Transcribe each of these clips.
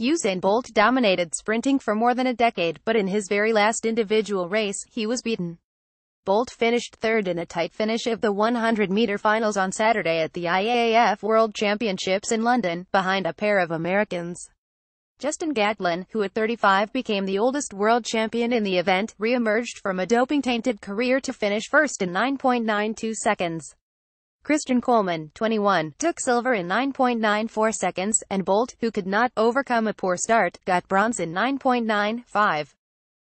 Usain Bolt dominated sprinting for more than a decade, but in his very last individual race, he was beaten. Bolt finished third in a tight finish of the 100-meter finals on Saturday at the IAAF World Championships in London, behind a pair of Americans. Justin Gatlin, who at 35 became the oldest world champion in the event, re-emerged from a doping-tainted career to finish first in 9.92 seconds. Christian Coleman, 21, took silver in 9.94 seconds, and Bolt, who could not overcome a poor start, got bronze in 9.95.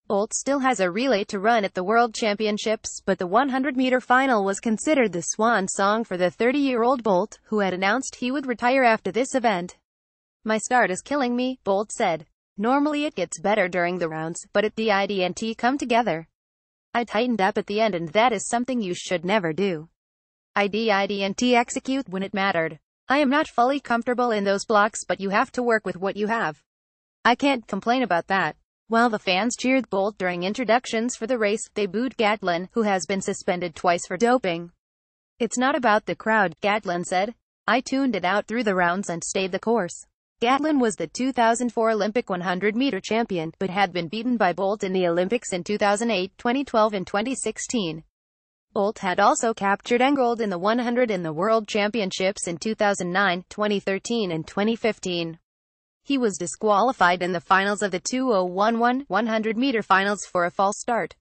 Bolt still has a relay to run at the World Championships, but the 100-meter final was considered the swan song for the 30-year-old Bolt, who had announced he would retire after this event. "My start is killing me," Bolt said. "Normally it gets better during the rounds, but it didn't come together. I tightened up at the end, and that is something you should never do. I didn't execute when it mattered. I am not fully comfortable in those blocks, but you have to work with what you have. I can't complain about that." While the fans cheered Bolt during introductions for the race, they booed Gatlin, who has been suspended twice for doping. "It's not about the crowd," Gatlin said. "I tuned it out through the rounds and stayed the course." Gatlin was the 2004 Olympic 100-meter champion, but had been beaten by Bolt in the Olympics in 2008, 2012 and 2016. Bolt had also captured gold in the 100 in the World Championships in 2009, 2013 and 2015. He was disqualified in the finals of the 2011 100-meter finals for a false start.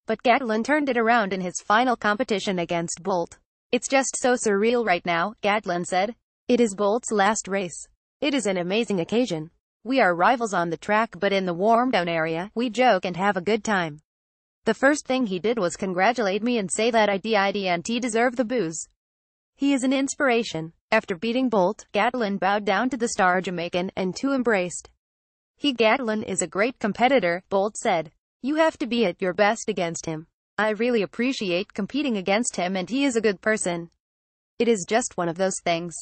But Gatlin turned it around in his final competition against Bolt. "It's just so surreal right now," Gatlin said. "It is Bolt's last race. It is an amazing occasion. We are rivals on the track, but in the warm-down area, we joke and have a good time. The first thing he did was congratulate me and say that I didn't deserve the booze. He is an inspiration." After beating Bolt, Gatlin bowed down to the star Jamaican, and two embraced. Gatlin is a great competitor," Bolt said. "You have to be at your best against him. I really appreciate competing against him, and he is a good person. It is just one of those things."